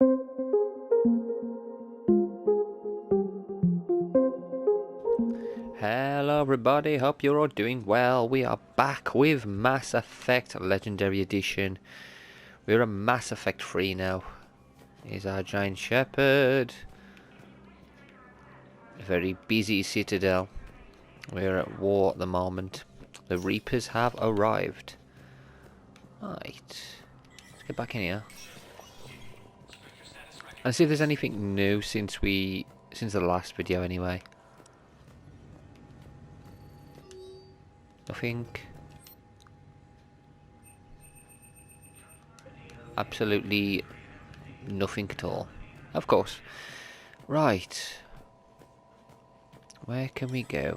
Hello everybody, hope you're all doing well. We are back with Mass Effect Legendary Edition. We're on Mass Effect 3 now. Here's our Jane Sheperd. Very busy citadel. We're at war at the moment. The Reapers have arrived. Right. Let's get back in here. And see if there's anything new since the last video anyway. Nothing. Absolutely nothing at all. Of course. Right. Where can we go?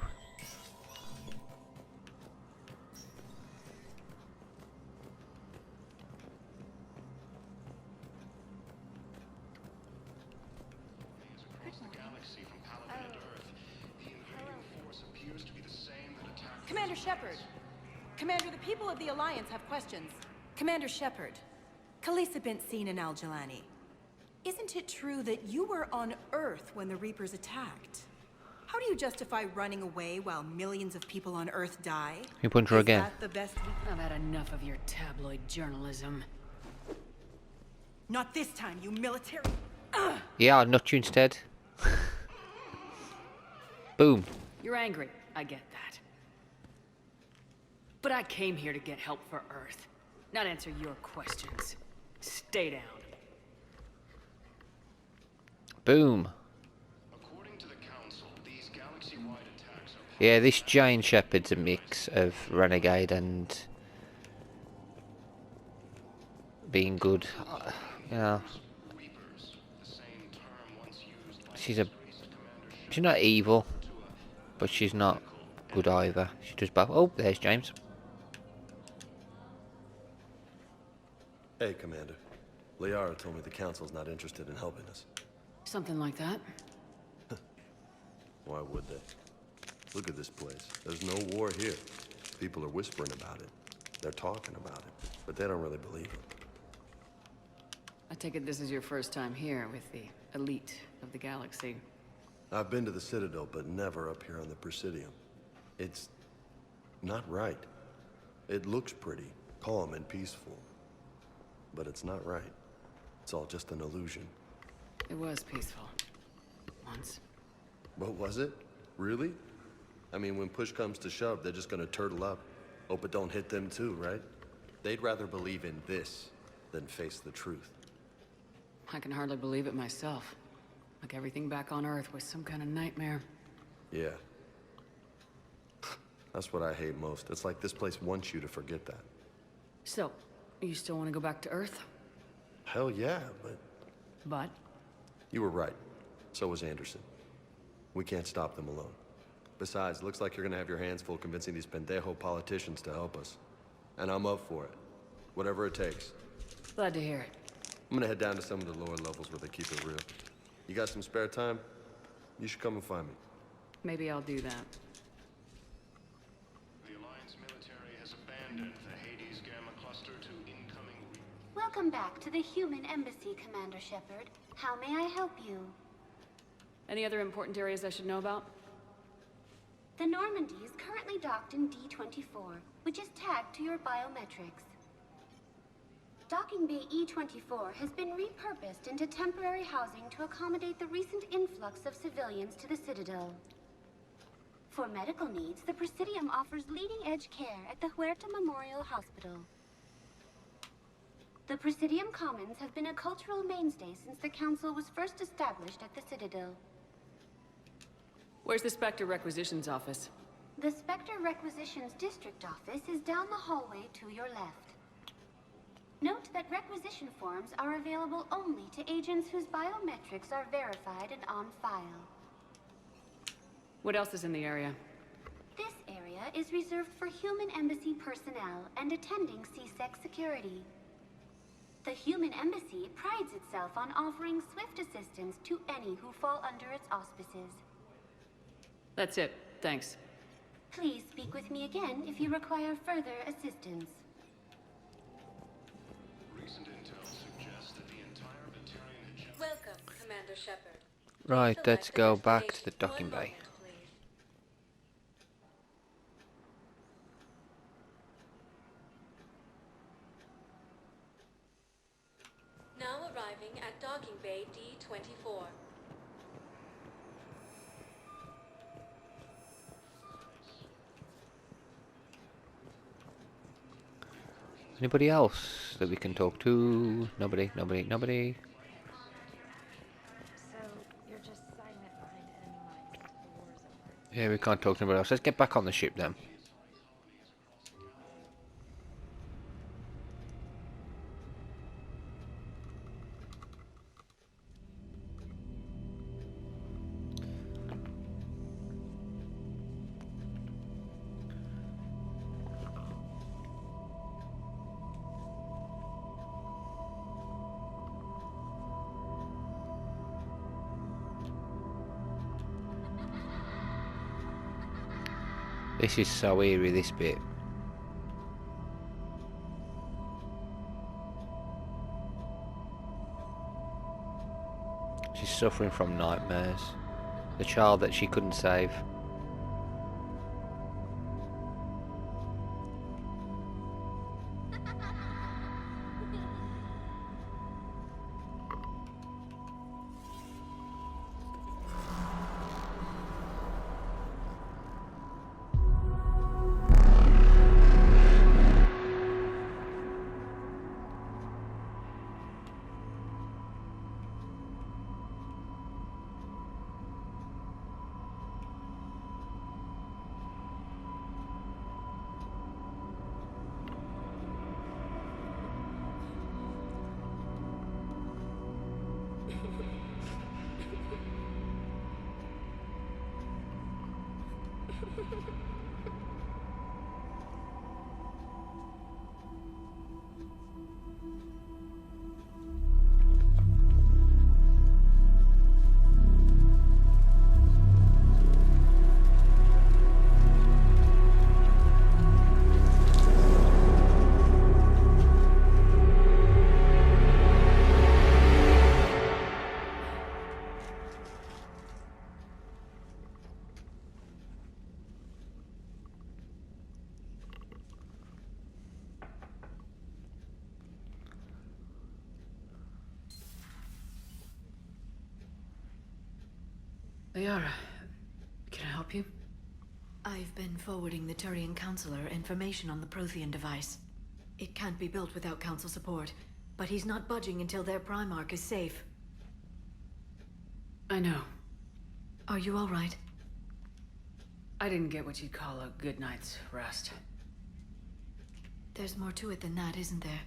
Commander Sheperd! Commander, the people of the Alliance have questions. Commander Sheperd, Khaleesi bint seen in Al-Jalani. Isn't it true that you were on Earth when the Reapers attacked? How do you justify running away while millions of people on Earth die? You punch her again. Is that the best I've had enough of your tabloid journalism. Not this time, you military... Yeah, I'll nut you instead. Boom. You're angry, I get that. But I came here to get help for Earth, not answer your questions. Stay down. Boom. According to the Council, these galaxy-wide attacks are... Yeah, this Jane Sheperd's a mix of renegade and being good. You know, Reapers, the same term once used by she's not evil, but she's not good either. She does both. Oh, there's James. Hey, Commander. Liara told me the Council's not interested in helping us. Something like that. Why would they? Look at this place. There's no war here. People are whispering about it. They're talking about it, but they don't really believe it. I take it this is your first time here with the elite of the galaxy. I've been to the Citadel, but never up here on the Presidium. It's not right. It looks pretty, calm and peaceful. But it's not right. It's all just an illusion. It was peaceful. Once. What was it? Really? I mean, when push comes to shove, they're just gonna turtle up. Hope it don't hit them too, right? They'd rather believe in this than face the truth. I can hardly believe it myself. Like everything back on Earth was some kind of nightmare. Yeah. That's what I hate most. It's like this place wants you to forget that. So, you still want to go back to Earth? Hell yeah, but... But? You were right. So was Anderson. We can't stop them alone. Besides, looks like you're gonna have your hands full convincing these pendejo politicians to help us. And I'm up for it. Whatever it takes. Glad to hear it. I'm gonna head down to some of the lower levels where they keep it real. You got some spare time? You should come and find me. Maybe I'll do that. The Alliance military has abandoned the Hades Gamma Cluster to incoming... Welcome back to the Human Embassy, Commander Sheperd. How may I help you? Any other important areas I should know about? The Normandy is currently docked in D-24, which is tagged to your biometrics. Docking Bay E-24 has been repurposed into temporary housing to accommodate the recent influx of civilians to the Citadel. For medical needs, the Presidium offers leading-edge care at the Huerta Memorial Hospital. The Presidium Commons have been a cultural mainstay since the Council was first established at the Citadel. Where's the Spectre Requisitions Office? The Spectre Requisitions District Office is down the hallway to your left. Note that requisition forms are available only to agents whose biometrics are verified and on file. What else is in the area? This area is reserved for Human Embassy personnel and attending CSEC security. The Human Embassy prides itself on offering swift assistance to any who fall under its auspices. That's it. Thanks. Please speak with me again if you require further assistance. Recent intel suggests that the entire Batarian Commander Sheperd. Right, let's Select the go back to the destination. docking One bay. moment, please. Now arriving at docking bay D24. Anybody else that we can talk to? Nobody, nobody, nobody. So, you're just signing it behind enemy lines until the war is over. Yeah, we can't talk to anybody else. Let's get back on the ship then. This is so eerie, this bit. She's suffering from nightmares. The child that she couldn't save. Liara, can I help you? I've been forwarding the Turian Counselor information on the Prothean device. It can't be built without Council support, but he's not budging until their Primarch is safe. I know. Are you all right? I didn't get what you'd call a good night's rest. There's more to it than that, isn't there?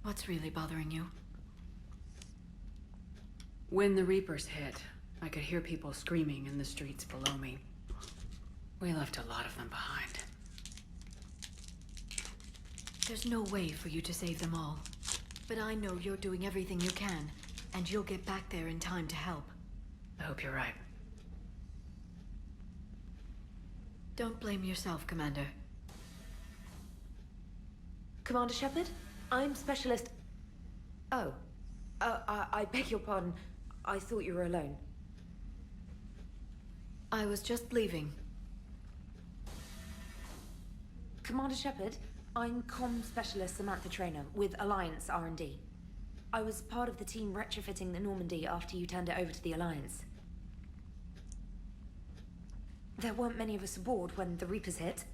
What's really bothering you? When the Reapers hit, I could hear people screaming in the streets below me. We left a lot of them behind. There's no way for you to save them all. But I know you're doing everything you can, and you'll get back there in time to help. I hope you're right. Don't blame yourself, Commander. Commander Sheperd? I'm Specialist... Oh. I beg your pardon. I thought you were alone. I was just leaving. Commander Sheperd, I'm Comm Specialist Samantha Traynor with Alliance R&D. I was part of the team retrofitting the Normandy after you turned it over to the Alliance. There weren't many of us aboard when the Reapers hit.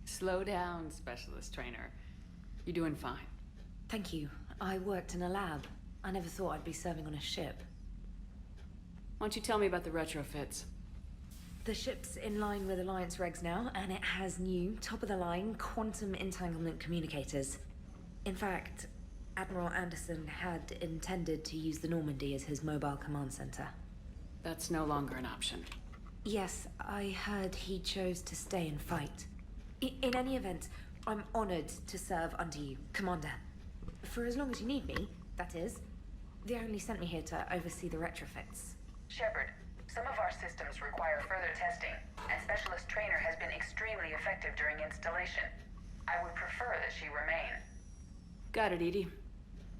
Slow down, Specialist Trainer. You're doing fine. Thank you. I worked in a lab. I never thought I'd be serving on a ship. Why don't you tell me about the retrofits? The ship's in line with Alliance regs now, and it has new, top-of-the-line, quantum entanglement communicators. In fact, Admiral Anderson had intended to use the Normandy as his mobile command center. That's no longer an option. Yes, I heard he chose to stay and fight. In any event, I'm honored to serve under you, Commander. For as long as you need me, that is. They only sent me here to oversee the retrofits. Shepard, some of our systems require further testing, and Specialist Trainer has been extremely effective during installation. I would prefer that she remain. Got it, Edie.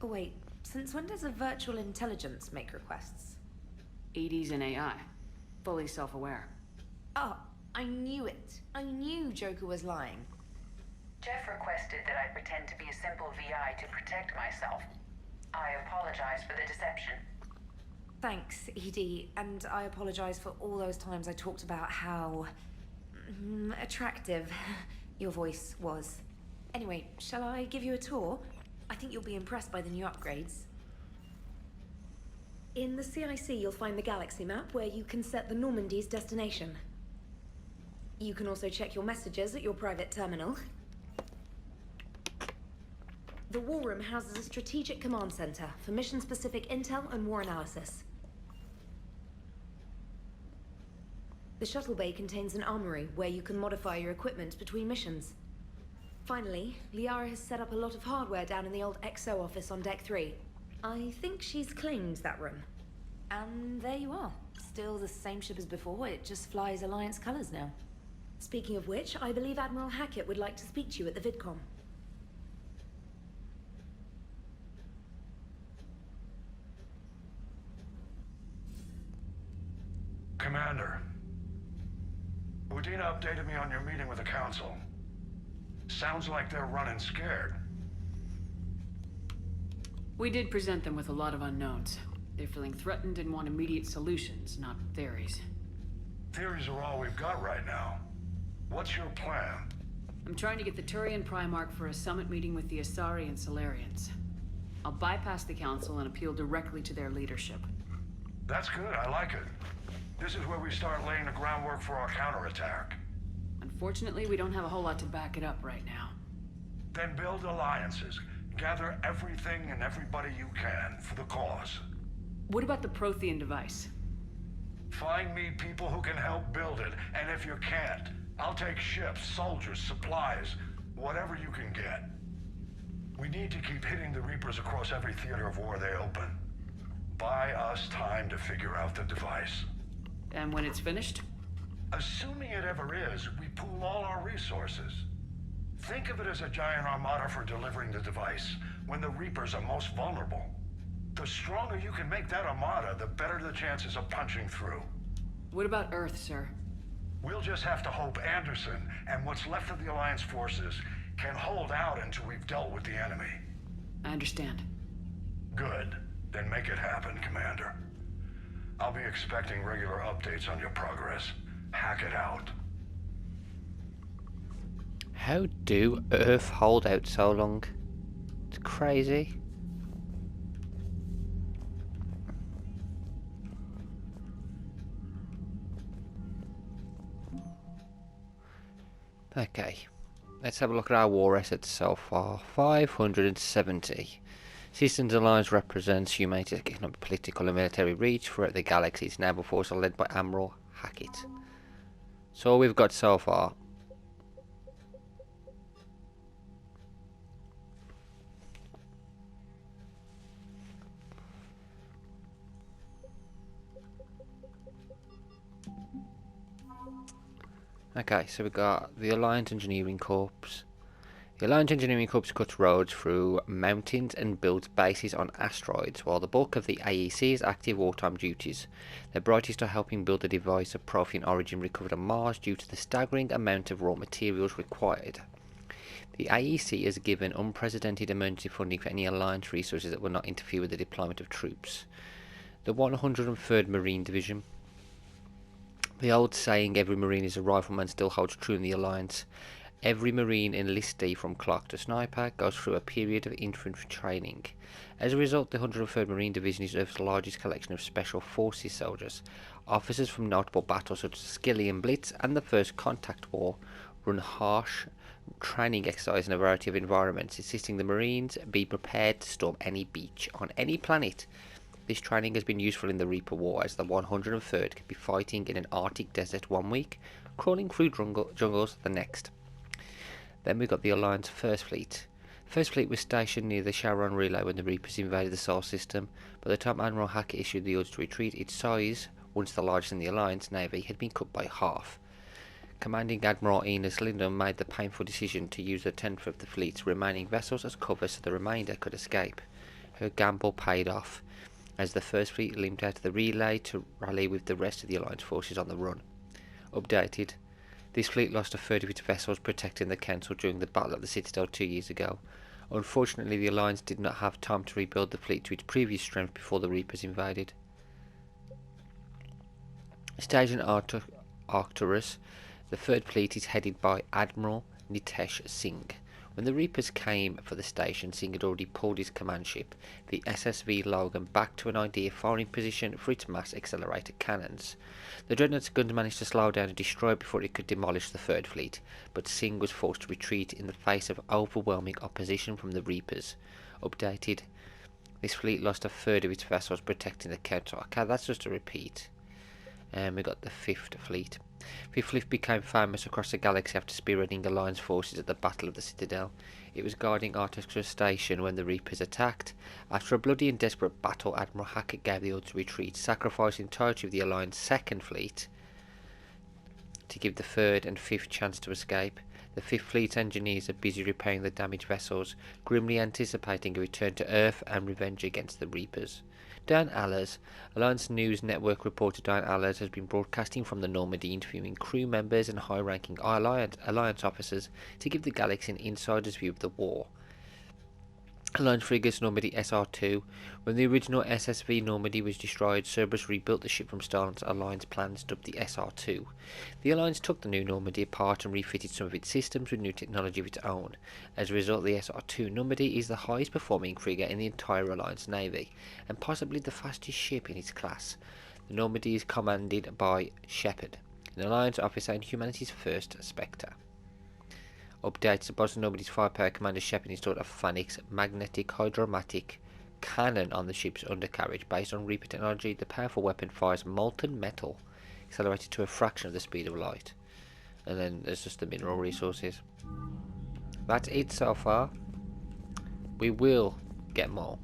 Oh wait, Since when does a virtual intelligence make requests? ED's an AI. Fully self-aware. Oh, I knew it. I knew Joker was lying. Jeff requested that I pretend to be a simple VI to protect myself. I apologize for the deception. Thanks, Edie, and I apologize for all those times I talked about how attractive your voice was. Anyway, shall I give you a tour? I think you'll be impressed by the new upgrades. In the CIC, you'll find the galaxy map where you can set the Normandy's destination. You can also check your messages at your private terminal. The War Room houses a strategic command center for mission-specific intel and war analysis. The shuttle bay contains an armory where you can modify your equipment between missions. Finally, Liara has set up a lot of hardware down in the old XO office on Deck 3. I think she's claimed that room. And there you are. Still the same ship as before, it just flies Alliance colors now. Speaking of which, I believe Admiral Hackett would like to speak to you at the VidCom. Commander, Udina updated me on your meeting with the Council. Sounds like they're running scared. We did present them with a lot of unknowns. They're feeling threatened and want immediate solutions, not theories. Theories are all we've got right now. What's your plan? I'm trying to get the Turian Primarch for a summit meeting with the Asari and Solarians. I'll bypass the Council and appeal directly to their leadership. That's good, I like it. This is where we start laying the groundwork for our counterattack. Unfortunately, we don't have a whole lot to back it up right now. Then build alliances. Gather everything and everybody you can for the cause. What about the Prothean device? Find me people who can help build it, and if you can't, I'll take ships, soldiers, supplies, whatever you can get. We need to keep hitting the Reapers across every theater of war they open. Buy us time to figure out the device. And when it's finished? Assuming it ever is, we pool all our resources. Think of it as a giant armada for delivering the device, when the Reapers are most vulnerable. The stronger you can make that armada, the better the chances of punching through. What about Earth, sir? We'll just have to hope Anderson, and what's left of the Alliance forces, can hold out until we've dealt with the enemy. I understand. Good. Then make it happen, Commander. I'll be expecting regular updates on your progress. Hack it out. How do Earth hold out so long? It's crazy. Okay, let's have a look at our war assets so far. 570. Systems Alliance represents humanity's economic, political and military reach throughout the galaxy. Its naval force are led by Admiral Hackett. So all we've got so far. Okay, so we've got the Alliance Engineering Corps. The Alliance Engineering Corps cuts roads through mountains and builds bases on asteroids, while the bulk of the AEC is active wartime duties. Their brightest are helping build a device of Prothean origin recovered on Mars due to the staggering amount of raw materials required. The AEC has given unprecedented emergency funding for any Alliance resources that will not interfere with the deployment of troops. The 103rd Marine Division. The old saying, every Marine is a rifleman, still holds true in the Alliance. Every Marine enlistee from clerk to sniper goes through a period of infantry training. As a result, the 103rd Marine Division is Earth's largest collection of Special Forces soldiers. Officers from notable battles such as Skillian Blitz and the First Contact War run harsh training exercises in a variety of environments, insisting the Marines be prepared to storm any beach on any planet. This training has been useful in the Reaper War, as the 103rd can be fighting in an Arctic desert one week, crawling through jungles the next. Then we've got the Alliance First Fleet. First Fleet was stationed near the Charon Relay when the Reapers invaded the Sol system. By the time Admiral Hackett issued the order to retreat, its size, once the largest in the Alliance Navy, had been cut by half. Commanding Admiral Enos Lindon made the painful decision to use a tenth of the fleet's remaining vessels as cover so the remainder could escape. Her gamble paid off, as the First Fleet limped out of the relay to rally with the rest of the Alliance forces on the run. Updated. This fleet lost a third of its vessels protecting the Council during the Battle at the Citadel 2 years ago. Unfortunately, the Alliance did not have time to rebuild the fleet to its previous strength before the Reapers invaded. Station Arcturus, the Third Fleet is headed by Admiral Nitesh Singh. When the Reapers came for the station, Singh had already pulled his command ship, the SSV Logan, back to an ideal firing position for its mass accelerator cannons. The Dreadnought's guns managed to slow down and destroy before it could demolish the Third Fleet, but Singh was forced to retreat in the face of overwhelming opposition from the Reapers. Updated. This fleet lost a third of its vessels protecting the Council. Okay, that's just a repeat. And we got the Fifth Fleet. Fifth Fleet became famous across the galaxy after spearheading Alliance forces at the Battle of the Citadel. It was guarding Arcturus Station when the Reapers attacked. After a bloody and desperate battle, Admiral Hackett gave the order to retreat, sacrificing the entirety of the Alliance Second Fleet to give the Third and Fifth chance to escape. The Fifth Fleet's engineers are busy repairing the damaged vessels, grimly anticipating a return to Earth and revenge against the Reapers. Dan Allers, Alliance News Network reporter Dan Allers, has been broadcasting from the Normandy, interviewing crew members and high-ranking Alliance officers to give the galaxy an insider's view of the war. Alliance frigates Normandy SR-2. When the original SSV Normandy was destroyed, Cerberus rebuilt the ship from Stalin's Alliance plans dubbed the SR-2. The Alliance took the new Normandy apart and refitted some of its systems with new technology of its own. As a result, the SR-2 Normandy is the highest performing frigate in the entire Alliance Navy, and possibly the fastest ship in its class. The Normandy is commanded by Sheperd, an Alliance officer and humanity's first Spectre. Updates. The Boston Normandy's firepower commander Sheperd installed a Phoenix magnetic hydromatic cannon on the ship's undercarriage. Based on Reaper technology, the powerful weapon fires molten metal, accelerated to a fraction of the speed of light. And then there's just the mineral resources. That's it so far. We will get more.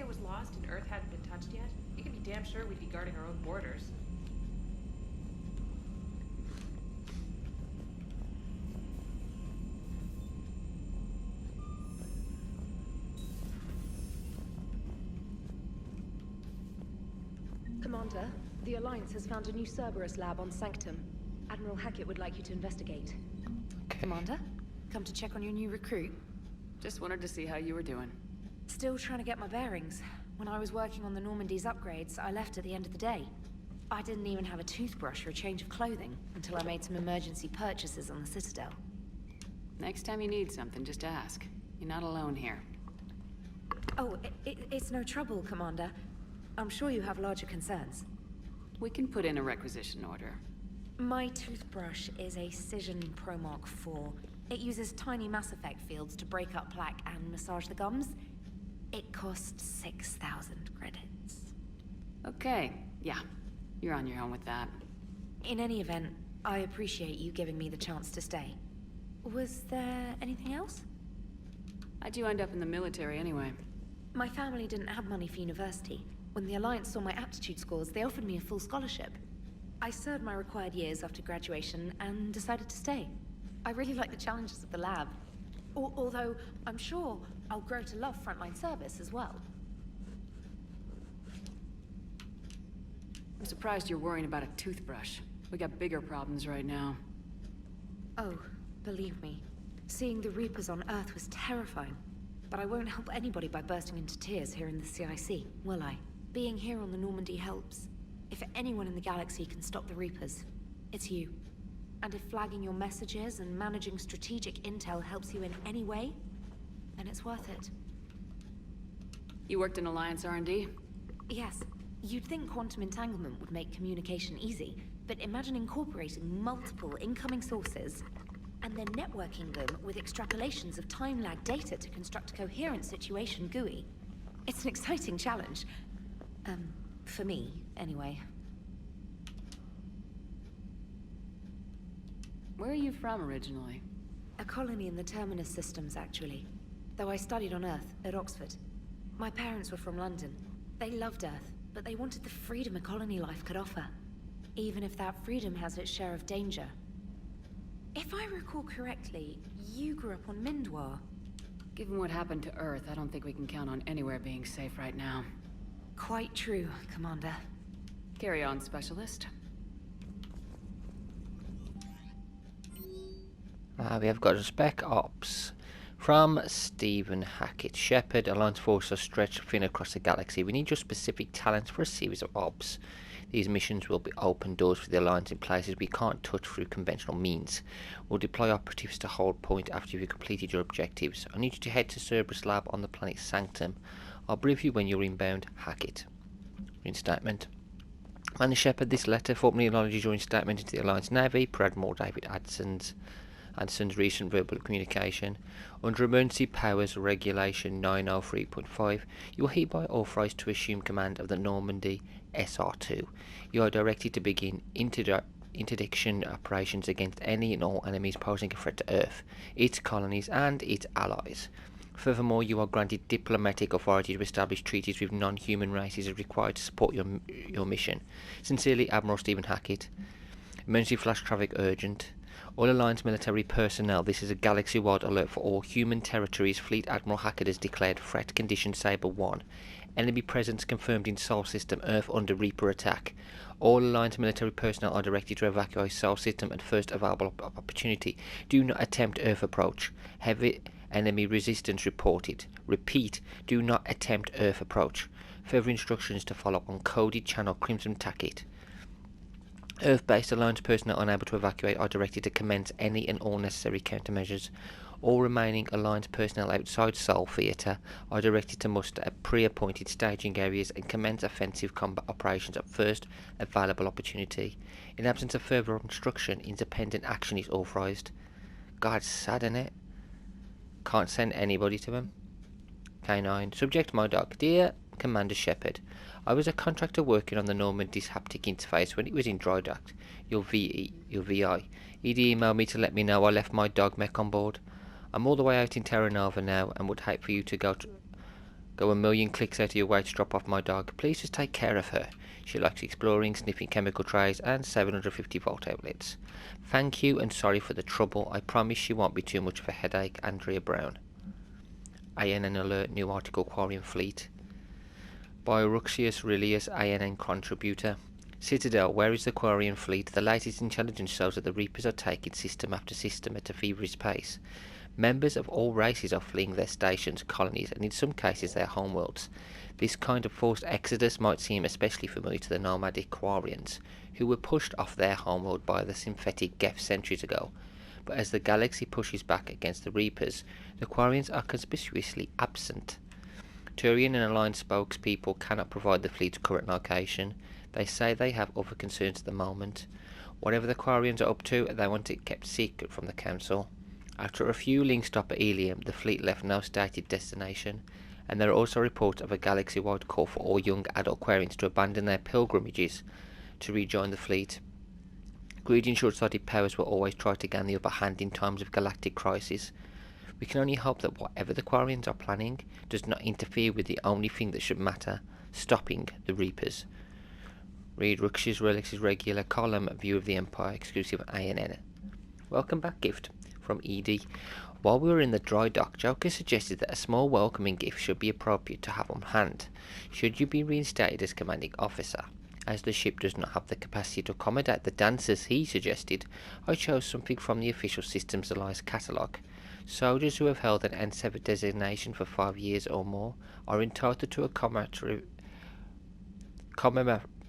Was lost and Earth hadn't been touched yet, you can be damn sure we'd be guarding our own borders. Commander, the Alliance has found a new Cerberus lab on Sanctum. Admiral Hackett would like you to investigate. Okay. Commander, come to check on your new recruit? Just wanted to see how you were doing. Still trying to get my bearings. When I was working on the Normandy's upgrades, I left at the end of the day. I didn't even have a toothbrush or a change of clothing until I made some emergency purchases on the Citadel. Next time you need something, just ask. You're not alone here. Oh, it's no trouble, Commander. I'm sure you have larger concerns. We can put in a requisition order. My toothbrush is a Cision Pro Mark IV. It uses tiny Mass Effect fields to break up plaque and massage the gums. It costs 6,000 credits. Okay, yeah. You're on your own with that. In any event, I appreciate you giving me the chance to stay. Was there anything else? How'd you end up in the military anyway? My family didn't have money for university. When the Alliance saw my aptitude scores, they offered me a full scholarship. I served my required years after graduation and decided to stay. I really like the challenges of the lab. Although, I'm sure I'll grow to love frontline service as well. I'm surprised you're worrying about a toothbrush. We got bigger problems right now. Oh, believe me. Seeing the Reapers on Earth was terrifying. But I won't help anybody by bursting into tears here in the CIC, will I? Being here on the Normandy helps. If anyone in the galaxy can stop the Reapers, it's you. And if flagging your messages and managing strategic intel helps you in any way, then it's worth it. You worked in Alliance R&D? Yes. You'd think quantum entanglement would make communication easy, but imagine incorporating multiple incoming sources and then networking them with extrapolations of time-lag data to construct a coherent situation GUI. It's an exciting challenge. For me, anyway. Where are you from originally? A colony in the Terminus systems, actually. though I studied on Earth at Oxford. My parents were from London. They loved Earth, but they wanted the freedom a colony life could offer, even if that freedom has its share of danger. If I recall correctly, you grew up on Mindwar. Given what happened to Earth, I don't think we can count on anywhere being safe right now. Quite true, Commander. Carry on, Specialist. We have got a spec ops from Stephen Hackett. Shepard, Alliance forces are stretched thin across the galaxy. We need your specific talents for a series of ops. These missions will be open doors for the Alliance in places we can't touch through conventional means. We'll deploy operatives to hold point after you've completed your objectives. I need you to head to Cerberus Lab on the planet Sanctum. I'll brief you when you're inbound. Hackett. Reinstatement. Commander Shepard, this letter formally acknowledges your instatement into the Alliance Navy per Admiral David Anson's recent verbal communication. Under Emergency Powers Regulation 903.5, you are hereby authorised to assume command of the Normandy SR2. You are directed to begin interdiction operations against any and all enemies posing a threat to Earth, its colonies and its allies. Furthermore, you are granted diplomatic authority to establish treaties with non-human races as required to support your mission. Sincerely, Admiral Stephen Hackett. Emergency flash traffic urgent. All Alliance military personnel, this is a galaxy-wide alert for all human territories. Fleet Admiral Hackett has declared threat condition Saber 1. Enemy presence confirmed in Sol System Earth under Reaper attack. All Alliance military personnel are directed to evacuate Sol System at first available opportunity. Do not attempt Earth approach. Heavy enemy resistance reported. Repeat, do not attempt Earth approach. Further instructions to follow on coded channel Crimson Tacket. Earth-based Alliance personnel unable to evacuate are directed to commence any and all necessary countermeasures. All remaining Alliance personnel outside Sol Theatre are directed to muster at pre-appointed staging areas and commence offensive combat operations at first available opportunity. In absence of further instruction, independent action is authorised. God, sad, innit? Can't send anybody to him. K9. Subject my dog. Dear Commander Shepard, I was a contractor working on the Normandy's haptic interface when it was in dry dock. Your VI. He'd emailed me to let me know I left my dog mech on board. I'm all the way out in Terra Nova now and would hate for you to go a million clicks out of your way to drop off my dog. Please just take care of her. She likes exploring, sniffing chemical trays and 750 volt outlets. Thank you and sorry for the trouble. I promise she won't be too much of a headache. Andrea Brown. ANN alert, new article Quarian Fleet. By Ruxius Aurelius, ANN contributor. Citadel, where is the Quarian fleet? The latest intelligence shows that the Reapers are taking system after system at a feverish pace. Members of all races are fleeing their stations, colonies, and in some cases their homeworlds. This kind of forced exodus might seem especially familiar to the nomadic Quarians, who were pushed off their homeworld by the synthetic Geth centuries ago. But as the galaxy pushes back against the Reapers, the Quarians are conspicuously absent. Turian and Alliance spokespeople cannot provide the fleet's current location. They say they have other concerns at the moment. Whatever the Quarians are up to, they want it kept secret from the Council. After a few links stop at Ilium, the fleet left no stated destination, and there are also reports of a galaxy-wide call for all young adult Quarians to abandon their pilgrimages to rejoin the fleet. Greedy and short-sighted powers will always try to gain the upper hand in times of galactic crisis. We can only hope that whatever the Quarians are planning does not interfere with the only thing that should matter, stopping the Reapers. Read Ruxius Relics' regular column View of the Empire, exclusive ANN. Welcome back gift from ED. While we were in the dry dock, Joker suggested that a small welcoming gift should be appropriate to have on hand, should you be reinstated as commanding officer. As the ship does not have the capacity to accommodate the dancers he suggested, I chose something from the official Systems Alliance catalogue. Soldiers who have held an N7 designation for 5 years or more are entitled to a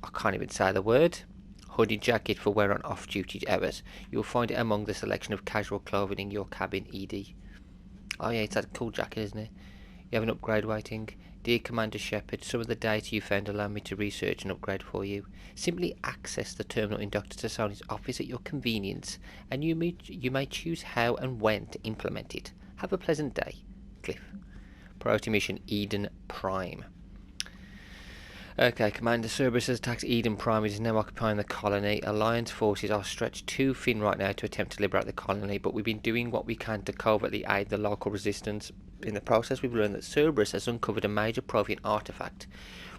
I can't even say the word. Hoodie jacket for wear on off-duty hours. You'll find it among the selection of casual clothing in your cabin, ED. Oh yeah, it's that cool jacket, isn't it? You have an upgrade waiting. Dear Commander Shepard, some of the data you found allow me to research and upgrade for you. Simply access the terminal in Dr. Tassoni's office at your convenience, and you may choose how and when to implement it. Have a pleasant day. Cliff. Priority mission Eden Prime. Okay, Commander, Cerberus has attacked Eden Prime. It is now occupying the colony. Alliance forces are stretched too thin right now to attempt to liberate the colony, but we've been doing what we can to covertly aid the local resistance. In the process, we've learned that Cerberus has uncovered a major Prothean artifact.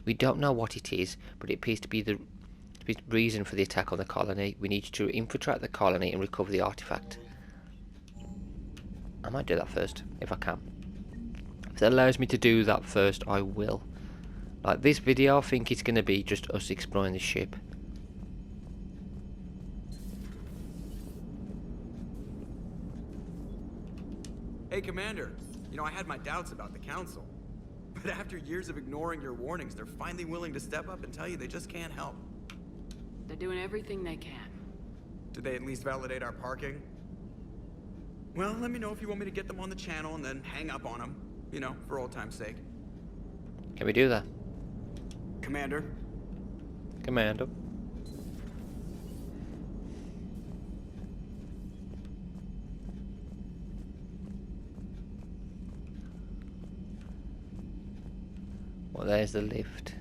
We don't know what it is, but it appears to be the reason for the attack on the colony. We need to infiltrate the colony and recover the artifact. I might do that first, if I can. If it allows me to do that first, I will. Like this video, I think it's going to be just us exploring the ship. Hey, Commander. You know, I had my doubts about the Council. But after years of ignoring your warnings, they're finally willing to step up and tell you they just can't help. They're doing everything they can. Did they at least validate our parking? Well, let me know if you want me to get them on the channel and then hang up on them. You know, for old time's sake. Can we do that? Commander? Commander. Well, there's the lift.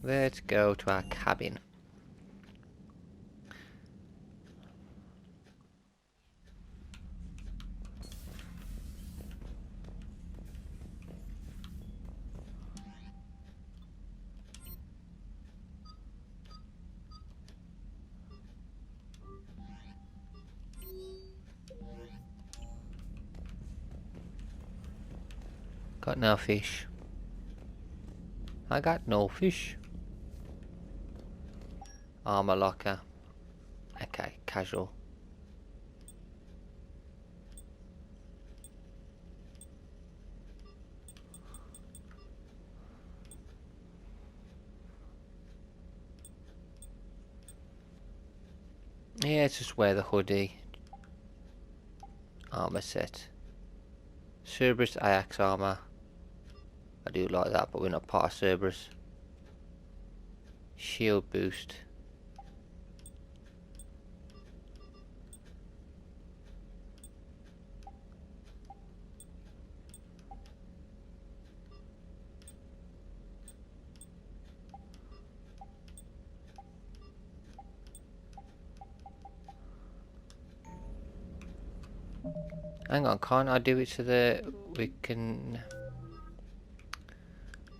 Let's go to our cabin. Got no fish. I got no fish. Armor locker. Okay, casual. Yeah, just wear the hoodie. Armor set. Cerberus Ajax armor. I do like that, but we're not part of Cerberus. Shield boost. Hang on, can't I do it so that we can...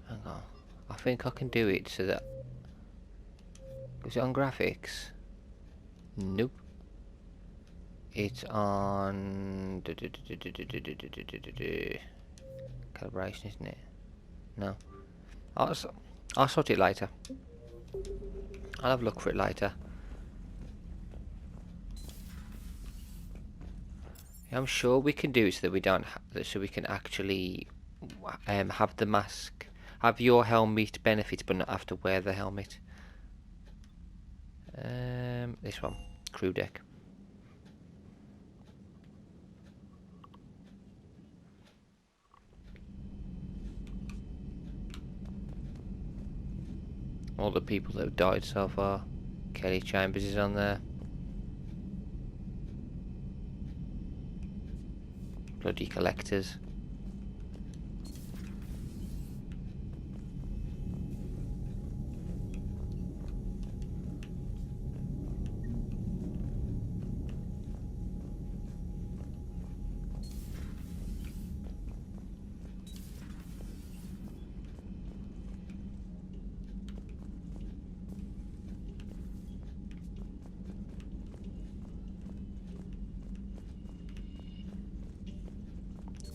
Hang on. I think I can do it so that... Is it on graphics? Nope. It's on... Calibration, isn't it? No. I'll sort it later. I'll have a look for it later. I'm sure we can do it so that we don't so we can actually have the mask, have your helmet benefits, but not have to wear the helmet. This one, crew deck. All the people that have died so far. Kelly Chambers is on there. Bloody collectors.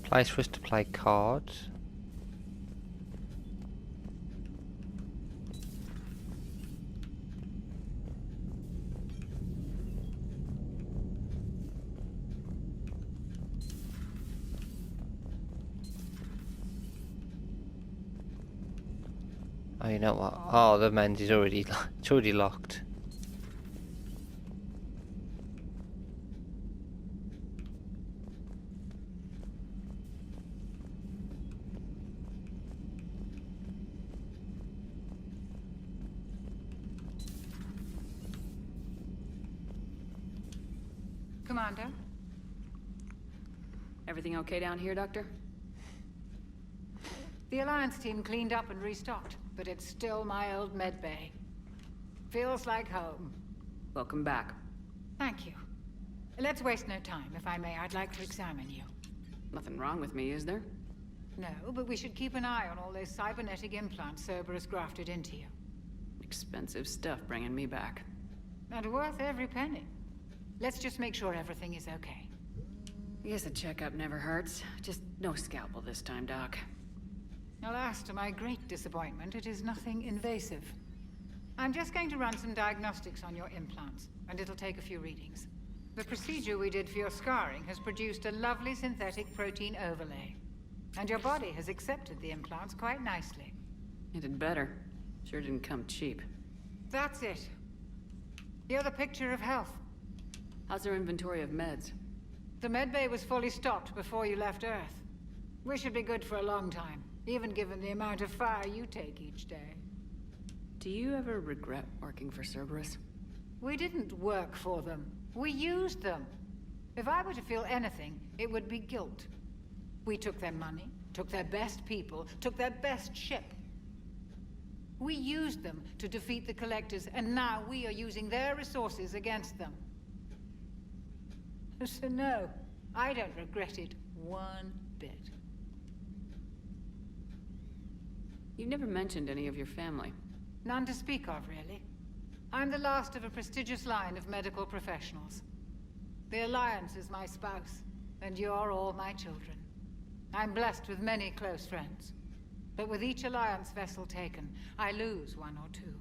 Place for us to play cards. Oh, you know what? Oh, the men's is already it's already locked. Commander? Everything okay down here, Doctor? The Alliance team cleaned up and restocked, but it's still my old medbay. Feels like home. Welcome back. Thank you. Let's waste no time. If I may, I'd like to examine you. Nothing wrong with me, is there? No, but we should keep an eye on all those cybernetic implants Cerberus grafted into you. Expensive stuff bringing me back. And worth every penny. Let's just make sure everything is okay. I guess a checkup never hurts. Just no scalpel this time, Doc. Alas, to my great disappointment, it is nothing invasive. I'm just going to run some diagnostics on your implants, and it'll take a few readings. The procedure we did for your scarring has produced a lovely synthetic protein overlay. And your body has accepted the implants quite nicely. It did better. Sure didn't come cheap. That's it. You're the picture of health. How's their inventory of meds? The medbay was fully stocked before you left Earth. We should be good for a long time, even given the amount of fire you take each day. Do you ever regret working for Cerberus? We didn't work for them. We used them. If I were to feel anything, it would be guilt. We took their money, took their best people, took their best ship. We used them to defeat the Collectors, and now we are using their resources against them. So no, I don't regret it one bit. You never mentioned any of your family. None to speak of, really. I'm the last of a prestigious line of medical professionals. The Alliance is my spouse, and you're all my children. I'm blessed with many close friends. But with each Alliance vessel taken, I lose one or two.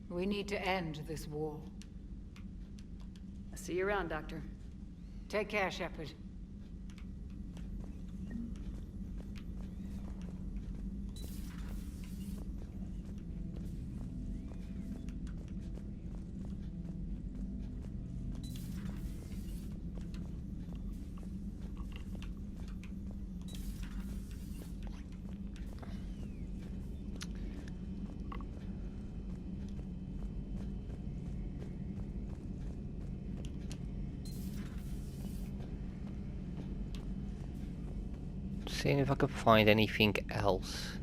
We need to end this war. I'll see you around, Doctor. Take care, Shepard. Seeing if I can find anything else.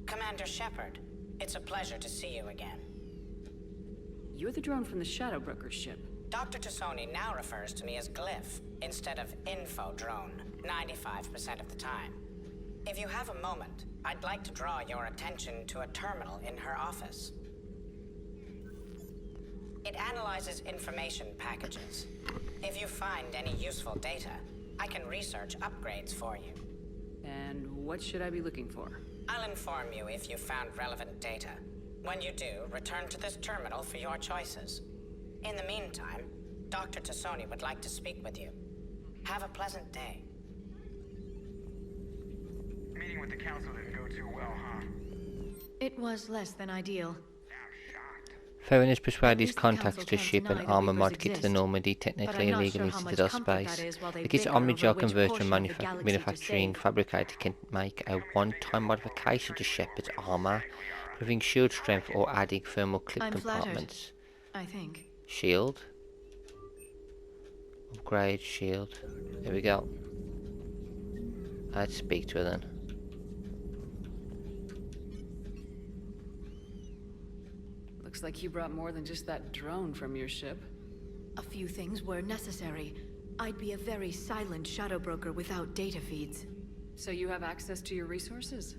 Commander Sheperd, it's a pleasure to see you again. You're the drone from the Shadow Broker's ship. Dr. Tassoni now refers to me as Glyph, instead of Info Drone, 95% of the time. If you have a moment, I'd like to draw your attention to a terminal in her office. It analyzes information packages. If you find any useful data, I can research upgrades for you. And what should I be looking for? I'll inform you if you found relevant data. When you do, return to this terminal for your choices. In the meantime, Dr. Tassoni would like to speak with you. Have a pleasant day. Meeting with the council didn't go too well, huh? It was less than ideal. Fairness persuade his contacts to ship an armor mod kit to the Normandy, technically illegal in Citadel space. The kit's Omnigel converter and manufacturing fabricator can make a one-time modification to Shepard's armor, improving shield strength or adding thermal clip compartments. I think. Shield. Upgrade shield. There we go. Let's speak to her then. Looks like you brought more than just that drone from your ship. A few things were necessary. I'd be a very silent shadow broker without data feeds. So you have access to your resources?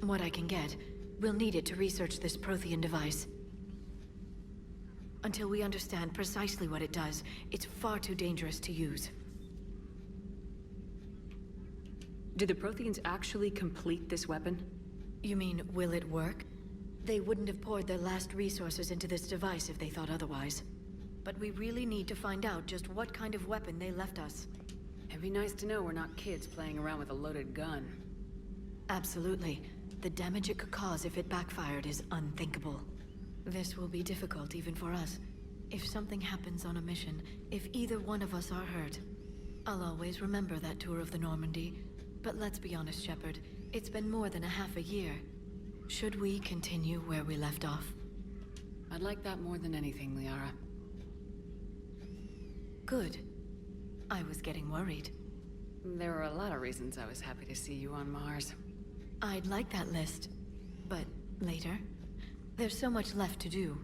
What I can get. We'll need it to research this Prothean device. Until we understand precisely what it does, it's far too dangerous to use. Do the Protheans actually complete this weapon? You mean, will it work? They wouldn't have poured their last resources into this device if they thought otherwise. But we really need to find out just what kind of weapon they left us. It'd be nice to know we're not kids playing around with a loaded gun. Absolutely. The damage it could cause if it backfired is unthinkable. This will be difficult even for us. If something happens on a mission, if either one of us are hurt, I'll always remember that tour of the Normandy. But let's be honest, Shepard. It's been more than a half a year. Should we continue where we left off? I'd like that more than anything, Liara. Good. I was getting worried. There were a lot of reasons I was happy to see you on Mars. I'd like that list. But later? There's so much left to do.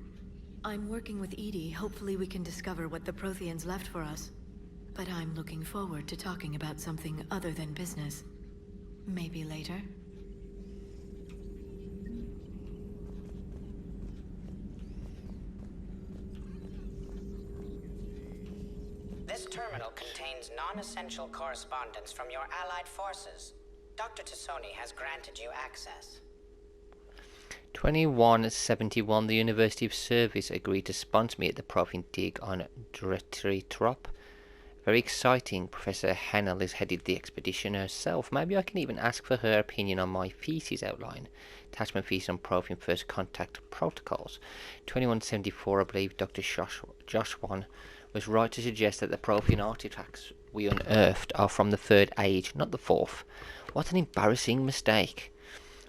I'm working with Edie. Hopefully we can discover what the Protheans left for us. But I'm looking forward to talking about something other than business. Maybe later? This terminal contains non-essential correspondence from your allied forces. Dr. Tassoni has granted you access. 2171, the University of Service agreed to sponsor me at the Prothean dig on Dretitrop. Very exciting. Professor Hennel has headed the expedition herself. Maybe I can even ask for her opinion on my thesis outline. Attachment thesis on Prothean First Contact Protocols. 2174, I believe Dr. Josh Wan was right to suggest that the Prothean artifacts we unearthed are from the Third Age, not the Fourth. What an embarrassing mistake.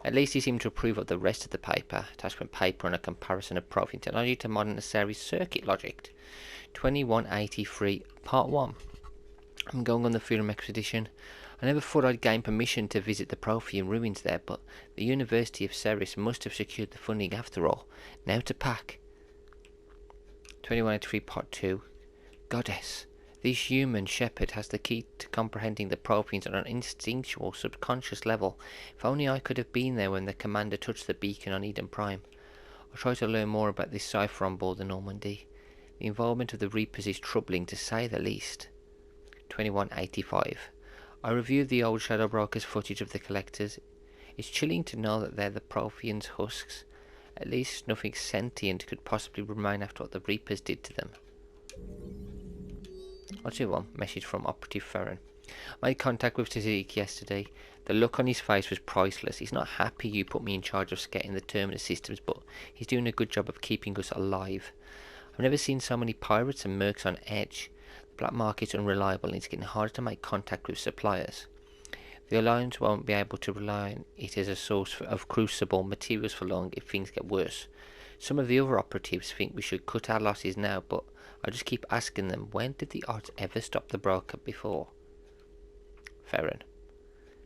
At least he seemed to approve of the rest of the paper. Attachment paper on a comparison of Prothean technology to modern Asari circuit logic. 2183, Part 1. I'm going on the Freedom Expedition. I never thought I'd gain permission to visit the Prothean ruins there, but the University of Ceres must have secured the funding after all. Now to pack. 2183, Part 2. Goddess, this human Shepard has the key to comprehending the Protheans on an instinctual, subconscious level. If only I could have been there when the commander touched the beacon on Eden Prime. I'll try to learn more about this cipher on board the Normandy. The involvement of the Reapers is troubling, to say the least. 2185. I reviewed the old Shadow Brokers footage of the Collectors. It's chilling to know that they're the Protheans' husks. At least nothing sentient could possibly remain after what the Reapers did to them. I'll do one. Message from Operative Ferren. I made contact with Tzadik yesterday. The look on his face was priceless. He's not happy you put me in charge of scanning the terminus systems, but he's doing a good job of keeping us alive. I've never seen so many pirates and mercs on edge. The black market's unreliable and it's getting harder to make contact with suppliers. The Alliance won't be able to rely on it as a source of crucible materials for long if things get worse. Some of the other operatives think we should cut our losses now, but I just keep asking them, when did the odds ever stop the broker before? Ferren.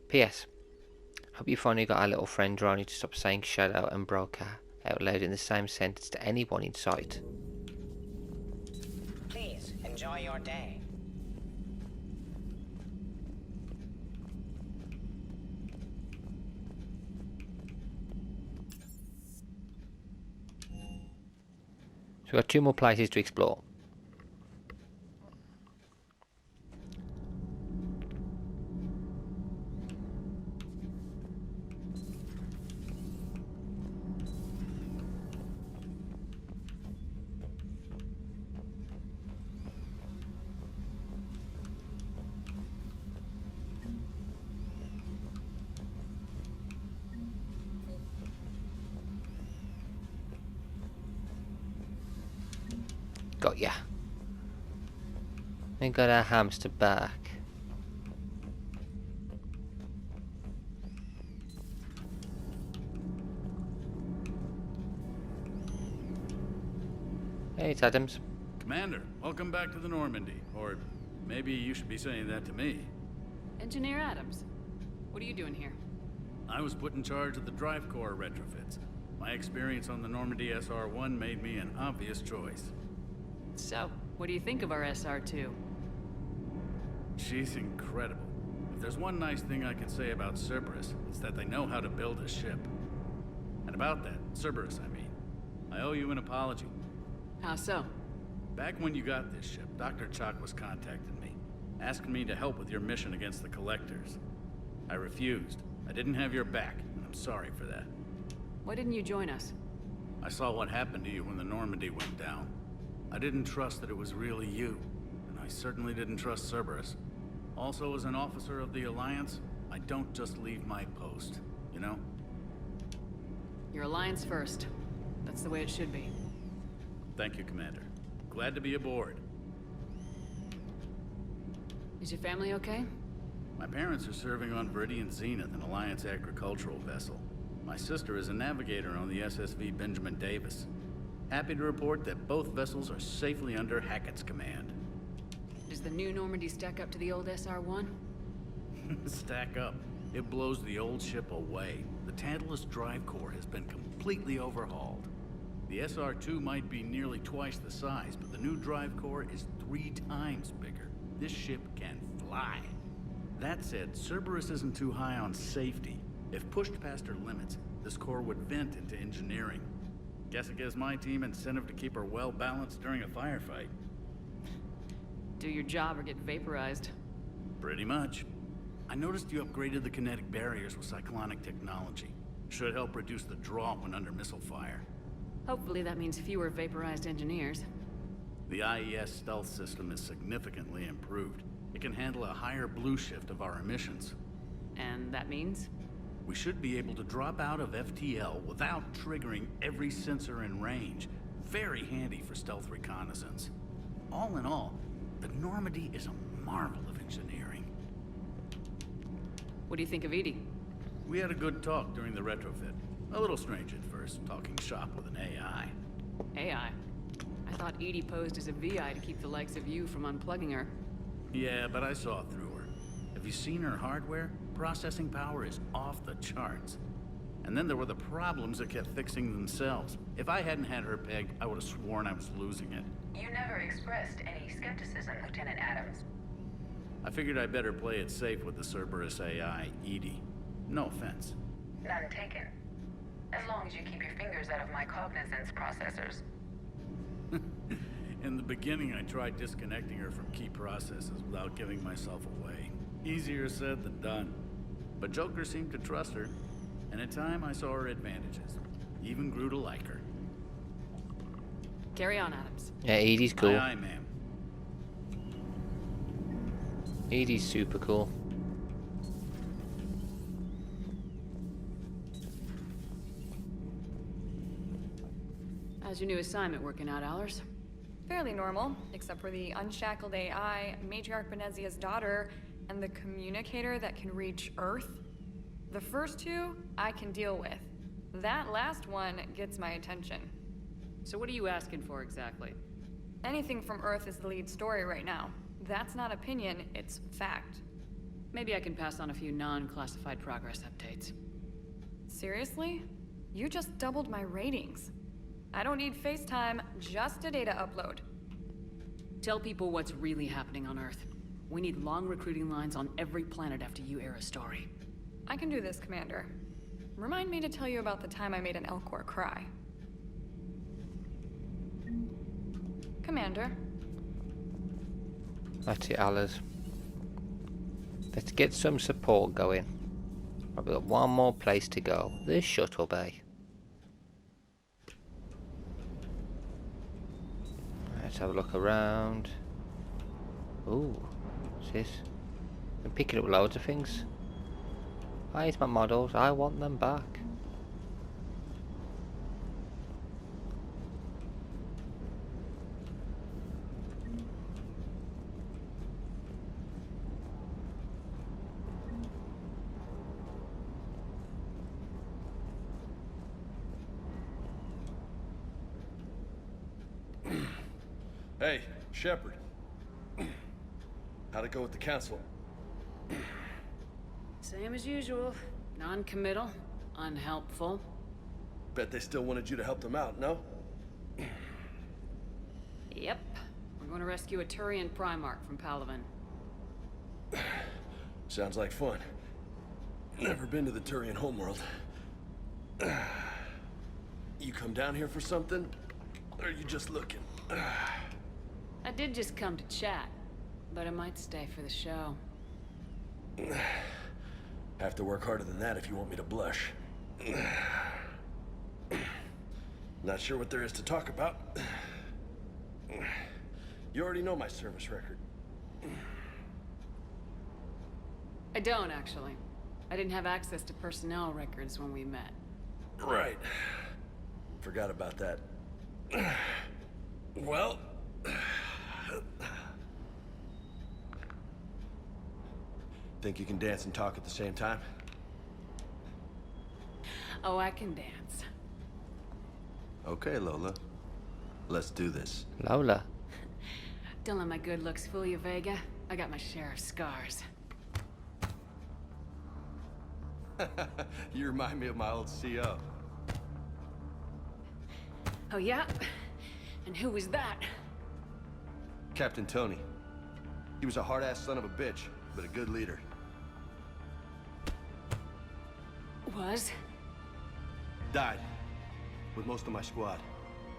P.S. Hope you finally got our little friend Ronnie to stop saying shadow and broker out loud in the same sentence to anyone in sight. Please, enjoy your day. So we've got 2 more places to explore. Got ya. We got our hamster back. Hey, it's Adams. Commander, welcome back to the Normandy. Or maybe you should be saying that to me. Engineer Adams, what are you doing here? I was put in charge of the drive core retrofits. My experience on the Normandy SR-1 made me an obvious choice. So, what do you think of our SR-2? She's incredible. If there's one nice thing I can say about Cerberus, it's that they know how to build a ship. And about that, Cerberus, I mean, I owe you an apology. How so? Back when you got this ship, Dr. Chalk was contacting me, asking me to help with your mission against the Collectors. I refused. I didn't have your back, and I'm sorry for that. Why didn't you join us? I saw what happened to you when the Normandy went down. I didn't trust that it was really you, and I certainly didn't trust Cerberus. Also, as an officer of the Alliance, I don't just leave my post, you know? Your Alliance first. That's the way it should be. Thank you, Commander. Glad to be aboard. Is your family okay? My parents are serving on Viridian Zenith, an Alliance agricultural vessel. My sister is a navigator on the SSV Benjamin Davis. Happy to report that both vessels are safely under Hackett's command. Does the new Normandy stack up to the old SR-1? Stack up. It blows the old ship away. The Tantalus drive core has been completely overhauled. The SR-2 might be nearly twice the size, but the new drive core is 3 times bigger. This ship can fly. That said, Cerberus isn't too high on safety. If pushed past her limits, this core would vent into engineering. Guess it gives my team incentive to keep her well balanced during a firefight. Do your job or get vaporized. Pretty much. I noticed you upgraded the kinetic barriers with cyclonic technology. Should help reduce the draw when under missile fire. Hopefully that means fewer vaporized engineers. The IES stealth system is significantly improved. It can handle a higher blue shift of our emissions. And that means? We should be able to drop out of FTL without triggering every sensor in range. Very handy for stealth reconnaissance. All in all, the Normandy is a marvel of engineering. What do you think of Edie? We had a good talk during the retrofit. A little strange at first, talking shop with an AI. AI? I thought Edie posed as a VI to keep the likes of you from unplugging her. Yeah, but I saw through her. Have you seen her hardware? Processing power is off the charts. And then there were the problems that kept fixing themselves. If I hadn't had her pegged, I would have sworn I was losing it. You never expressed any skepticism, Lieutenant Adams. I figured I'd better play it safe with the Cerberus AI, Edie. No offense. None taken. As long as you keep your fingers out of my cognizance processors. In the beginning, I tried disconnecting her from key processes without giving myself away. Easier said than done. But Joker seemed to trust her, and in time I saw her advantages. Even grew to like her. Carry on, Adams. Yeah, Edie's cool. Aye, aye, ma'am. Edie's super cool. How's your new assignment working out, Allers? Fairly normal, except for the unshackled AI, Matriarch Benezia's daughter, and the communicator that can reach Earth. The first two, I can deal with. That last one gets my attention. So what are you asking for exactly? Anything from Earth is the lead story right now. That's not opinion, it's fact. Maybe I can pass on a few non-classified progress updates. Seriously? You just doubled my ratings. I don't need FaceTime, just a data upload. Tell people what's really happening on Earth. We need long recruiting lines on every planet after you air a story. I can do this, Commander. Remind me to tell you about the time I made an Elcor cry. Commander. That's it, Allers. Let's get some support going. I've got one more place to go. The shuttle bay. Let's have a look around. Ooh, what's this? I'm picking up loads of things. Here's my models. I want them back. Hey, Shepard. How'd it go with the council? Same as usual. Non-committal, unhelpful. Bet they still wanted you to help them out, no? Yep. We're going to rescue a Turian Primarch from Palaven. Sounds like fun. Never been to the Turian homeworld. You come down here for something? Or are you just looking? I did just come to chat, but I might stay for the show. Have to work harder than that if you want me to blush. Not sure what there is to talk about. You already know my service record. I don't, actually. I didn't have access to personnel records when we met. Right. Forgot about that. Well... Think you can dance and talk at the same time? Oh, I can dance. Okay, Lola. Let's do this. Lola. Don't let my good looks fool you, Vega. I got my share of scars. You remind me of my old CO. Oh, yeah? And who was that? Captain Tony. He was a hard-ass son of a bitch, but a good leader. Was? Died. With most of my squad.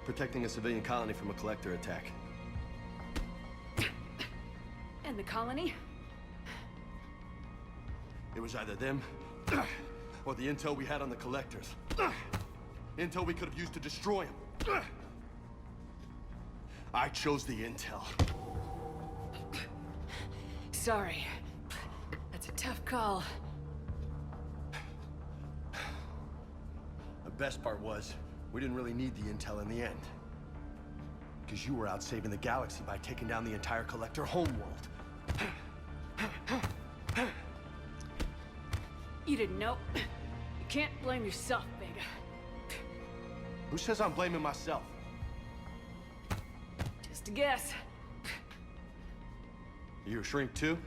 Protecting a civilian colony from a collector attack. And the colony? It was either them, or the intel we had on the collectors. Intel we could have used to destroy them. I chose the intel. Sorry. That's a tough call. The best part was, we didn't really need the intel in the end. Because you were out saving the galaxy by taking down the entire collector homeworld. You didn't know. You can't blame yourself, Vega. Who says I'm blaming myself? Just a guess. You a shrink too?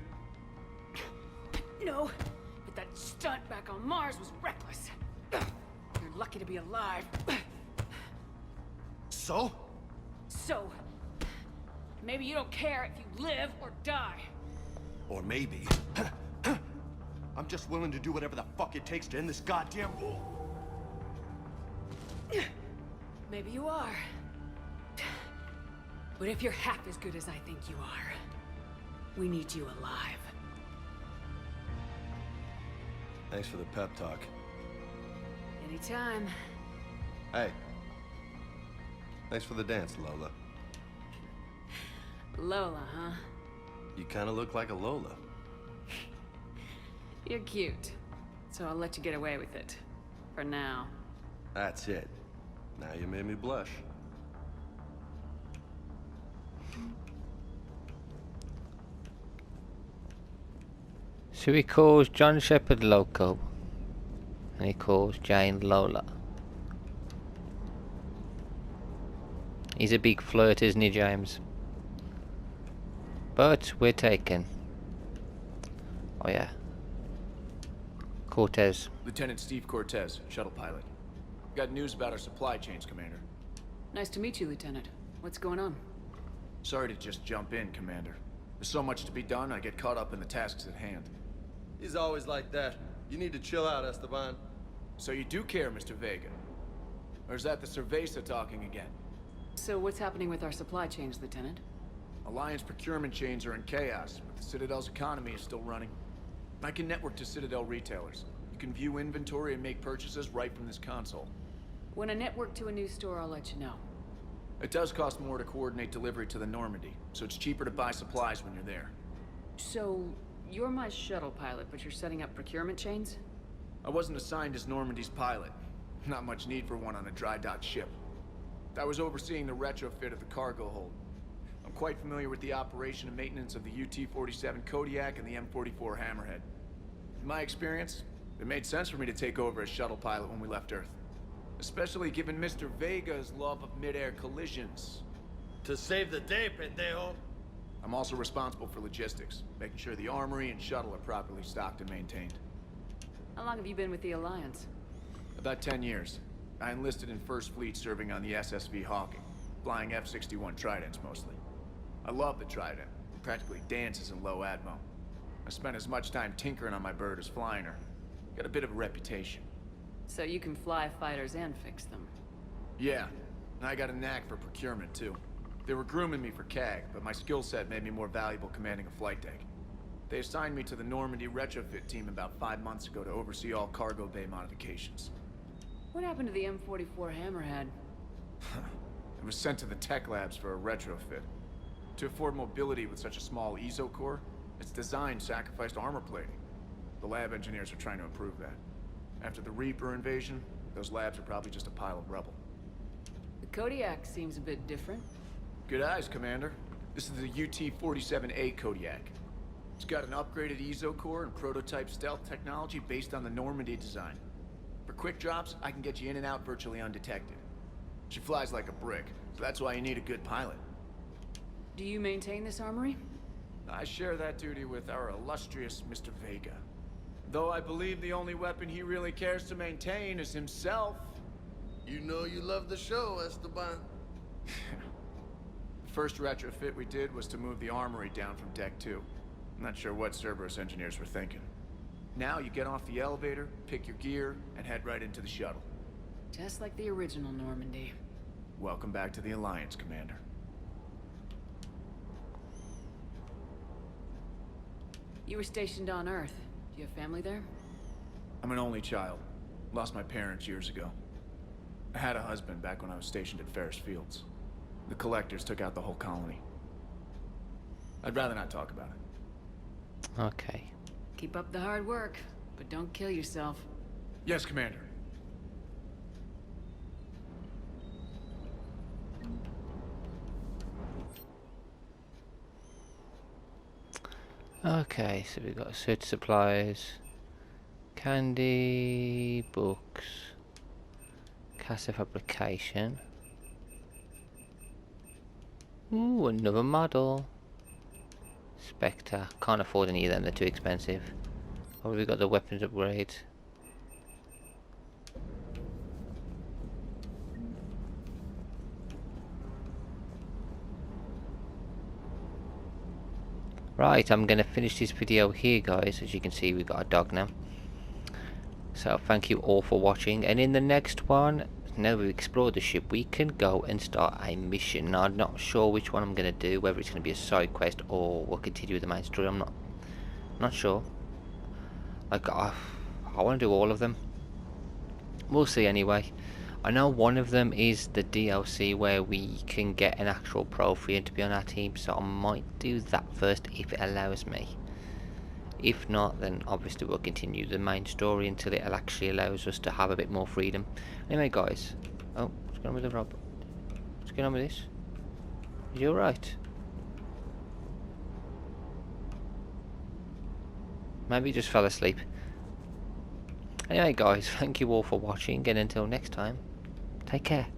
No, but that stunt back on Mars was reckless. You're lucky to be alive. So? So, maybe you don't care if you live or die. Or maybe... I'm just willing to do whatever the fuck it takes to end this goddamn war. Maybe you are. But if you're half as good as I think you are, we need you alive. Thanks for the pep talk. Anytime. Hey. Thanks for the dance, Lola. Lola, huh? You kind of look like a Lola. You're cute. So I'll let you get away with it. For now. That's it. Now you made me blush. So he calls John Sheperd Loco. And he calls Jane Lola. He's a big flirt, isn't he, James? But we're taken. Oh yeah. Cortez. Lieutenant Steve Cortez, shuttle pilot. Got news about our supply chains, Commander. Nice to meet you, Lieutenant. What's going on? Sorry to just jump in, Commander. There's so much to be done, I get caught up in the tasks at hand. He's always like that. You need to chill out, Esteban. So you do care, Mr. Vega? Or is that the Cerveza talking again? So what's happening with our supply chains, Lieutenant? Alliance procurement chains are in chaos, but the Citadel's economy is still running. I can network to Citadel retailers. You can view inventory and make purchases right from this console. When I network to a new store, I'll let you know. It does cost more to coordinate delivery to the Normandy, so it's cheaper to buy supplies when you're there. So, you're my shuttle pilot, but you're setting up procurement chains? I wasn't assigned as Normandy's pilot. Not much need for one on a dry dock ship. I was overseeing the retrofit of the cargo hold. I'm quite familiar with the operation and maintenance of the UT-47 Kodiak and the M44 Hammerhead. In my experience, it made sense for me to take over as shuttle pilot when we left Earth. Especially given Mr. Vega's love of mid-air collisions. To save the day, pendejo. I'm also responsible for logistics, making sure the armory and shuttle are properly stocked and maintained. How long have you been with the Alliance? About 10 years. I enlisted in First Fleet serving on the SSV Hawking, flying F-61 Tridents mostly. I love the Trident. It practically dances in low atmo. I spent as much time tinkering on my bird as flying her. Got a bit of a reputation. So you can fly fighters and fix them? Yeah, and I got a knack for procurement too. They were grooming me for CAG, but my skill set made me more valuable commanding a flight deck. They assigned me to the Normandy retrofit team about 5 months ago to oversee all cargo bay modifications. What happened to the M44 Hammerhead? It was sent to the tech labs for a retrofit. To afford mobility with such a small ESO core, its design sacrificed armor plating. The lab engineers are trying to improve that. After the Reaper invasion, those labs are probably just a pile of rubble. The Kodiak seems a bit different. Good eyes, Commander. This is the UT-47A Kodiak. It's got an upgraded ESO core and prototype stealth technology based on the Normandy design. For quick drops, I can get you in and out virtually undetected. She flies like a brick, so that's why you need a good pilot. Do you maintain this armory? I share that duty with our illustrious Mr. Vega. Though I believe the only weapon he really cares to maintain is himself. You know you love the show, Esteban. The first retrofit we did was to move the armory down from Deck 2. I'm not sure what Cerberus engineers were thinking. Now you get off the elevator, pick your gear, and head right into the shuttle. Just like the original Normandy. Welcome back to the Alliance, Commander. You were stationed on Earth. Do you have family there? I'm an only child. Lost my parents years ago. I had a husband back when I was stationed at Ferris Fields. The Collectors took out the whole colony. I'd rather not talk about it. Okay. Keep up the hard work, but don't kill yourself. Yes, Commander. Okay, so we've got search supplies, candy, books, caster fabrication. Ooh, another model. Spectre. Can't afford any of them, they're too expensive. Oh, we've got the weapons upgrade. Right, I'm going to finish this video here, guys. As you can see, we've got a dog now. So thank you all for watching, and in the next one, now we've explored the ship, we can go and start a mission. Now, I'm not sure which one I'm going to do, whether it's going to be a side quest or we'll continue with the main story. I'm not sure. Like, I want to do all of them. We'll see anyway. I know one of them is the DLC where we can get an actual Prothean to be on our team, so I might do that first if it allows me. If not, then obviously we'll continue the main story until it actually allows us to have a bit more freedom. Anyway, guys. Oh, what's going on with the rob? What's going on with this? Are you alright? Maybe he just fell asleep. Anyway, guys, thank you all for watching, and until next time, take care.